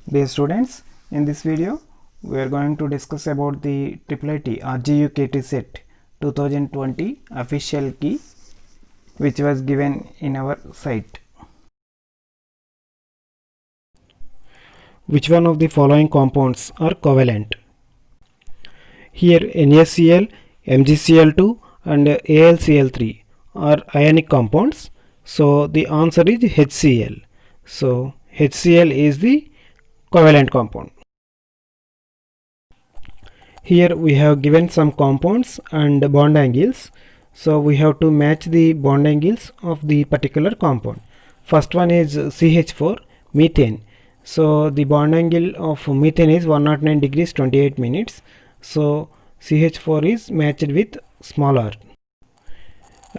Dear students, in this video we are going to discuss about the IIIT RGU KT set 2020 official key which was given in our site. Which one of the following compounds are covalent? Here NaCl, MgCl2 and AlCl3 are ionic compounds. So the answer is HCl. So HCl is the covalent compound. Here we have given some compounds and bond angles. So we have to match the bond angles of the particular compound. First one is CH4, methane. So the bond angle of methane is 109 degrees 28 minutes. So CH4 is matched with small r.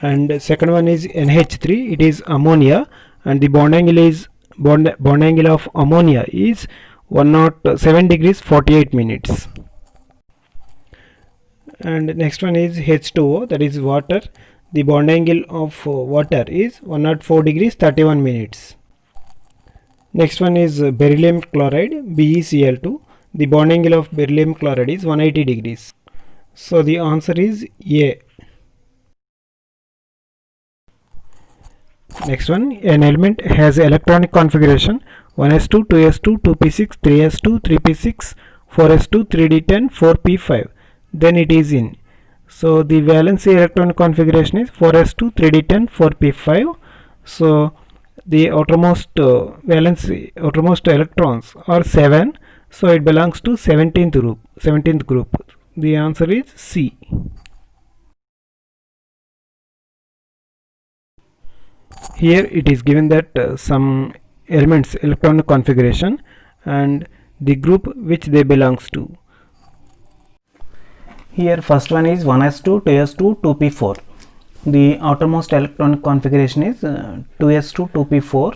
And second one is NH3, it is ammonia, and the bond angle is bond angle of ammonia is 107 degrees 48 minutes. And next one is H2O, that is water. The bond angle of water is 104 degrees 31 minutes. Next one is beryllium chloride, BeCl2. The bond angle of beryllium chloride is 180 degrees. So the answer is A. Next one, an element has electronic configuration 1s2, 2s2, 2p6, 3s2, 3p6, 4s2, 3d10, 4p5. Then it is in. So the valency electronic configuration is 4s2, 3d10, 4p5. So the outermost outermost electrons are 7. So it belongs to 17th group. The answer is C. Here it is given that some elements electronic configuration and the group which they belongs to. Here first one is 1s2, 2s2, 2p4. The outermost electronic configuration is 2s2, 2p4.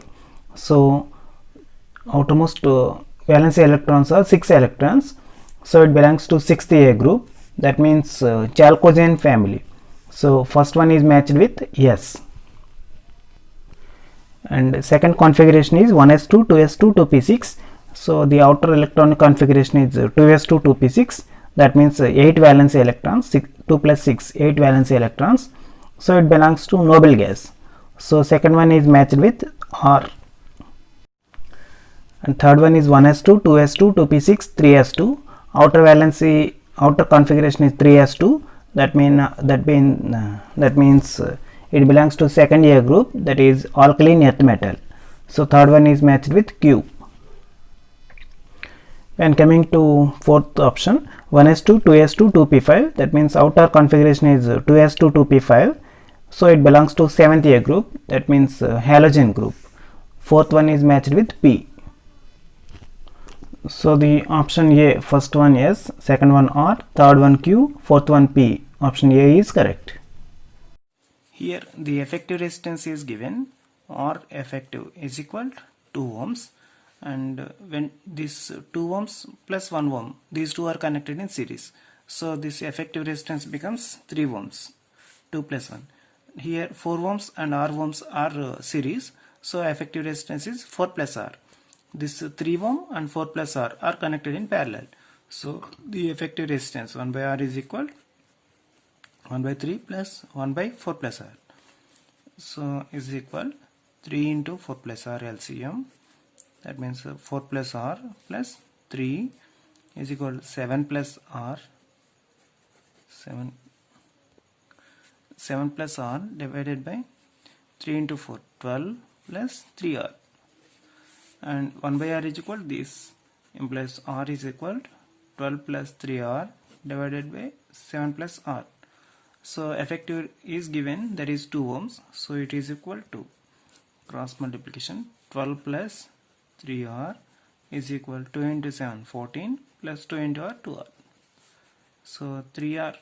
So outermost valence electrons are 6 electrons. So it belongs to 6th A group. That means chalcogen family. So first one is matched with S. And second configuration is 1s2, 2s2, 2p6. So the outer electronic configuration is 2s2, 2p6. That means 8 valence electrons, 2 plus 6, 8 valence electrons. So it belongs to noble gas. So second one is matched with R. And third one is 1s2, 2s2, 2p6, 3s2. Outer configuration is 3s2. That means it belongs to second A group, that is alkaline earth metal. So third one is matched with Q. When coming to fourth option, 1s2, 2s2, 2p5, that means outer configuration is 2s2, 2p5. So it belongs to 7th A group, that means halogen group. Fourth one is matched with P. So the option A, first one S, second one R, third one Q, fourth one P. Option A is correct. Here the effective resistance is given, R effective is equal to 2 ohms, and when this 2 ohms plus 1 ohm, these two are connected in series, so this effective resistance becomes 3 ohms, 2 plus 1. Here 4 ohms and R ohms are series, so effective resistance is 4 plus R. This 3 ohm and 4 plus R are connected in parallel, so the effective resistance 1 by R is equal 1 by 3 plus 1 by 4 plus R. So is equal 3 into 4 plus R LCM. That means 4 plus R plus 3 is equal to 7 plus R. 7 plus R divided by 3 into 4, 12 plus 3R. And 1 by R is equal to this, implies R is equal to 12 plus 3R divided by 7 plus R. So effective is given, that is 2 ohms, so it is equal to cross multiplication 12 plus 3R is equal to 2 into 7, 14 plus 2 into R, 2R. So 3R,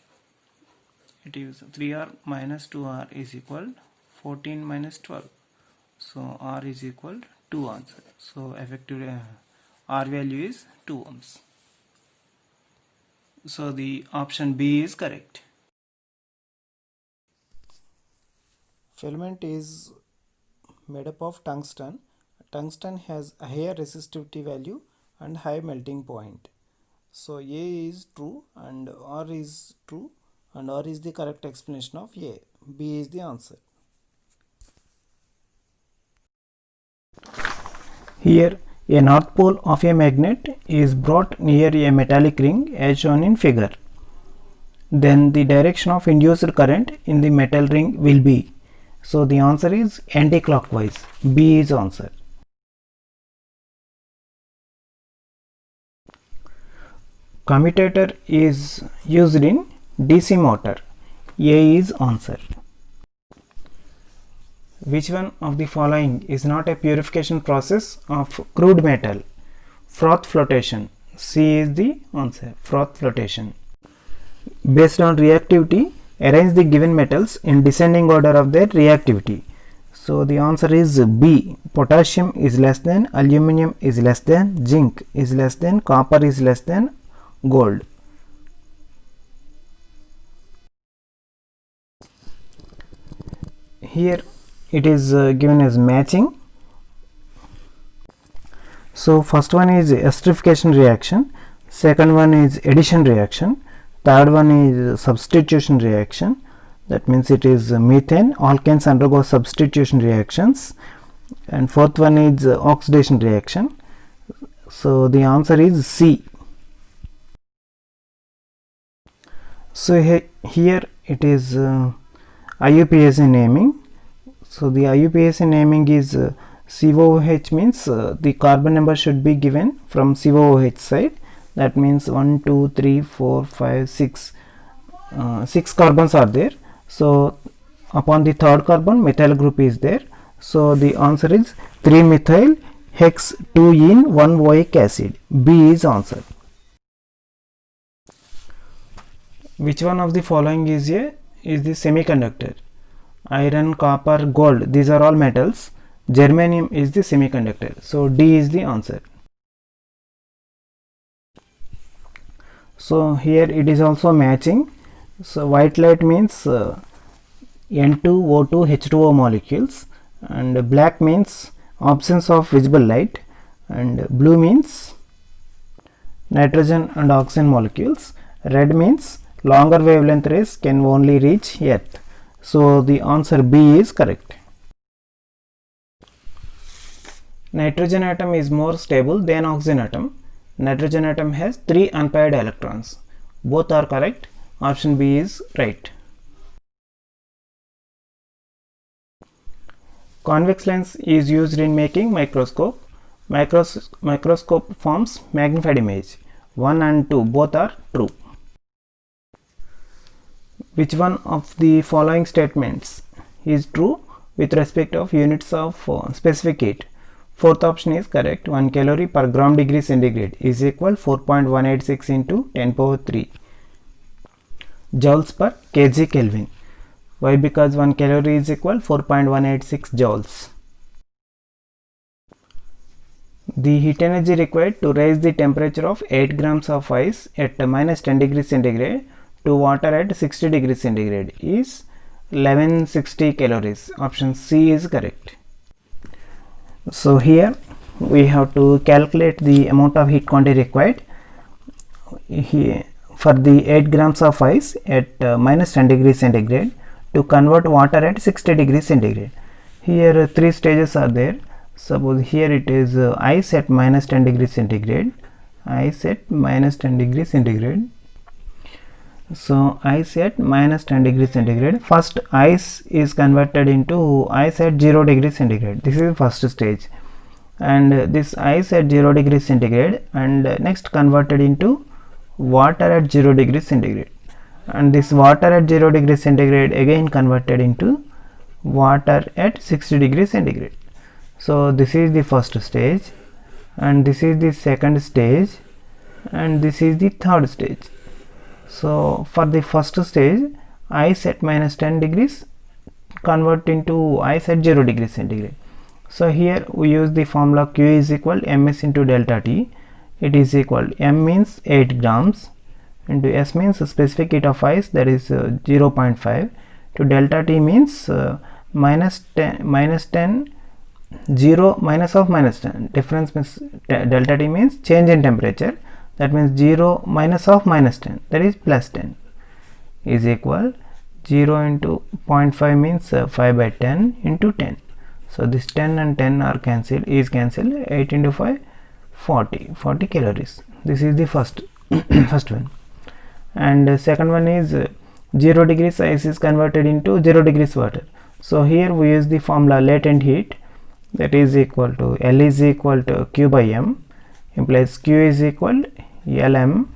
it is 3R minus 2R is equal 14 minus 12. So R is equal to 2 answer. So effective R value is 2 ohms. So the option B is correct. Filament is made up of tungsten. Tungsten has a higher resistivity value and high melting point. So A is true and R is true, and R is the correct explanation of A. B is the answer. Here a north pole of a magnet is brought near a metallic ring as shown in figure. Then the direction of induced current in the metal ring will be. So the answer is anti-clockwise. B is answer. Commutator is used in DC motor. A is answer. Which one of the following is not a purification process of crude metal? Froth flotation. C is the answer. Froth flotation. Based on reactivity, arrange the given metals in descending order of their reactivity. So the answer is B. Potassium is less than, aluminum is less than, zinc is less than, copper is less than gold. Here it is given as matching. So first one is esterification reaction, second one is addition reaction, third one is substitution reaction, that means it is methane. Alkanes undergo substitution reactions, and fourth one is oxidation reaction. So the answer is C. So here it is IUPAC naming. So the IUPAC naming is COOH means the carbon number should be given from COOH side. That means 1, 2, 3, 4, 5, 6. 6 carbons are there. So upon the third carbon, methyl group is there. So the answer is 3-methyl hex 2-ene 1-oic acid. B is answer. Which one of the following is the semiconductor? Iron, copper, gold, these are all metals. Germanium is the semiconductor. So D is the answer. So here it is also matching. So white light means N2O2 H2O molecules, and black means absence of visible light, and blue means nitrogen and oxygen molecules. Red means longer wavelength rays can only reach Earth. So the answer B is correct. Nitrogen atom is more stable than oxygen atom. Nitrogen atom has 3 unpaired electrons. Both are correct. Option B is right. Convex lens is used in making microscope. Microscope forms magnified image. 1 and 2 both are true. Which one of the following statements is true with respect of units of specific heat? Fourth option is correct. 1 calorie per gram degree centigrade is equal 4.186 into 10 power 3 joules per kg Kelvin. Why? Because 1 calorie is equal 4.186 joules. The heat energy required to raise the temperature of 8 grams of ice at minus 10 degrees centigrade to water at 60 degrees centigrade is 1160 calories. Option C is correct. So here we have to calculate the amount of heat quantity required here for the 8 grams of ice at minus 10 degrees centigrade to convert water at 60 degrees centigrade. Here 3 stages are there. Suppose here it is ice at minus 10 degrees centigrade, ice at minus 10 degrees centigrade. So ice at minus 10 degrees centigrade, first ice is converted into ice at 0 degrees centigrade. This is the first stage, and this ice at 0 degrees centigrade and next converted into water at 0 degrees centigrade, and this water at 0 degrees centigrade again converted into water at 60 degrees centigrade. So this is the first stage, and this is the second stage, and this is the third stage. So for the first stage, ice at minus 10 degrees convert into ice at 0 degrees centigrade. So here we use the formula Q is equal ms into delta T. It is equal, m means 8 grams into S means specific heat of ice, that is 0.5, to delta T means minus 10 0 minus of minus 10, difference means delta T means change in temperature, that means 0 minus of minus 10, that is plus 10, is equal 0 into 0.5 means 5 by 10 into 10. So this 10 and 10 are cancelled, 8 into 5 40 calories. This is the first first one. And second one is 0 degrees ice is converted into 0 degrees water. So here we use the formula latent heat, that is equal to L is equal to Q by M, implies Q is equal Lm.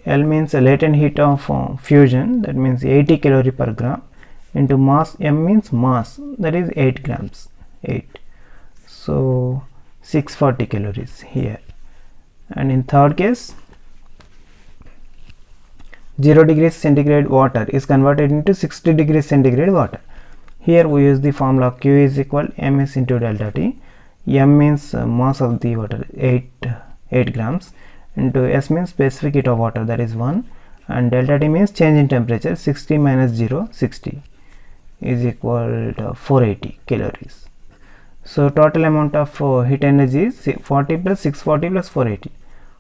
L means latent heat of fusion, that means 80 calorie per gram, into mass. M means mass, that is 8 grams, 8. So 640 calories here. And in third case, 0 degrees centigrade water is converted into 60 degrees centigrade water. Here we use the formula Q is equal ms into delta T. M means mass of the water, 8 grams, into S means specific heat of water, that is 1, and delta T means change in temperature, 60 minus 0, 60, is equal to 480 calories. So total amount of heat energy is 40 plus 640 plus 480,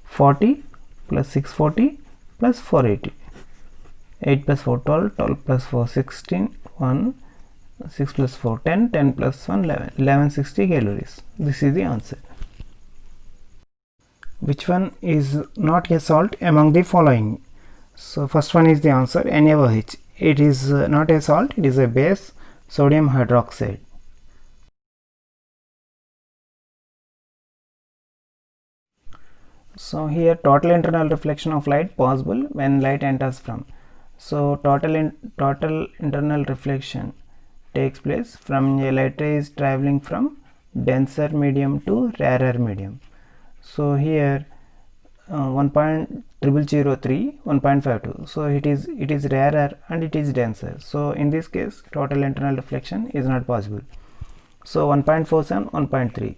40 plus 640 plus 480, 8 plus 4 12, 12 plus 4 16, 1, 6 plus 4 10, 10 plus 1 11, 1160 calories. This is the answer. Which one is not a salt among the following? So first one is the answer, NaOH. It is not a salt, it is a base, sodium hydroxide. So here total internal reflection of light possible when light enters from. So total internal reflection takes place from a light ray is traveling from denser medium to rarer medium. So here 1.0003, 1.52. So it is rarer and it is denser. So in this case total internal reflection is not possible. So 1.47, 1.3,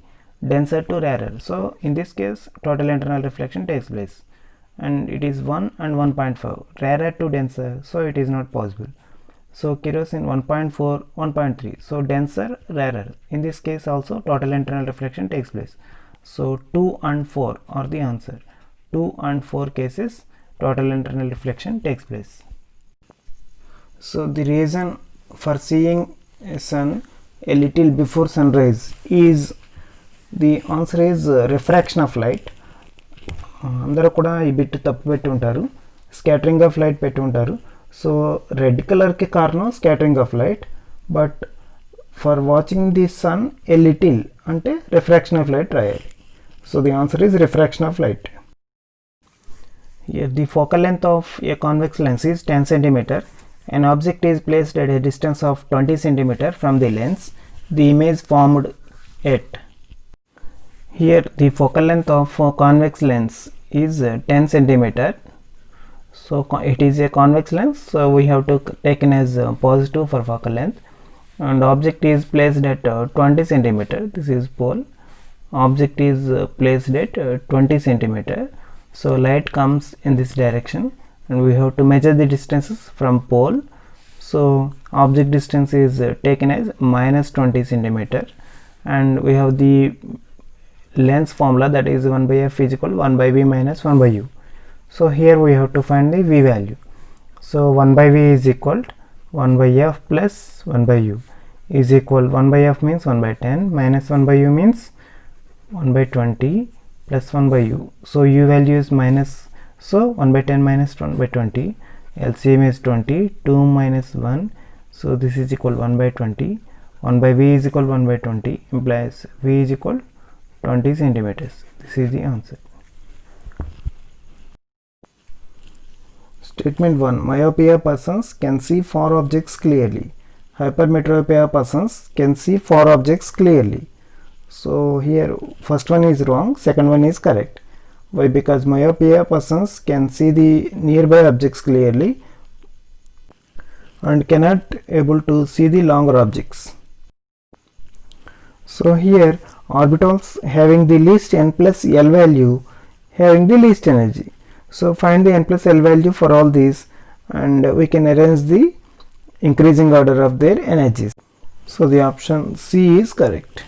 denser to rarer. So in this case total internal reflection takes place, and it is 1 and 1.5, rarer to denser, so it is not possible. So kerosene 1.4, 1.3, so denser, rarer. In this case also total internal reflection takes place. So 2 and 4 are the answer. 2 and 4 cases total internal reflection takes place. So the reason for seeing a sun a little before sunrise is, the answer is refraction of light. అందరూ కూడా ఈ bit తప్పు పెట్టి ఉంటారు, scattering of light పెట్టి ఉంటారు. So red కలర్కి కారణం scattering of light, but for watching the sun a little అంటే రిఫ్రాక్షన్ ఆఫ్ లైట్ రాయాలి. So the answer is refraction of light. Here the focal length of a convex lens is 10 cm. An object is placed at a distance of 20 cm from the lens. The image formed at. Here the focal length of a convex lens is 10 cm. So it is a convex lens, so we have to taken as positive for focal length, and object is placed at 20 cm. This is pole. Object is placed at 20 cm. So light comes in this direction and we have to measure the distances from pole. So object distance is taken as minus 20 cm, and we have the lens formula, that is 1 by f is equal 1 by v minus 1 by u. So here we have to find the v value. So 1 by v is equal 1 by f plus 1 by u is equal 1 by f means 1 by 10 minus 1 by u means 1 by 20 plus 1 by u. So u value is minus, so 1 by 10 minus 1 by 20, LCM is 20, 2 minus 1, so this is equal 1 by 20, 1 by v is equal 1 by 20, implies v is equal 20 centimeters. This is the answer. Statement 1. Myopia persons can see 4 objects clearly. Hypermetropia persons can see 4 objects clearly. So here first one is wrong, second one is correct. Why? Because myopia persons can see the nearby objects clearly and cannot able to see the longer objects. So here orbitals having the least n plus l value having the least energy. So find the n plus l value for all these and we can arrange the increasing order of their energies. So the option C is correct.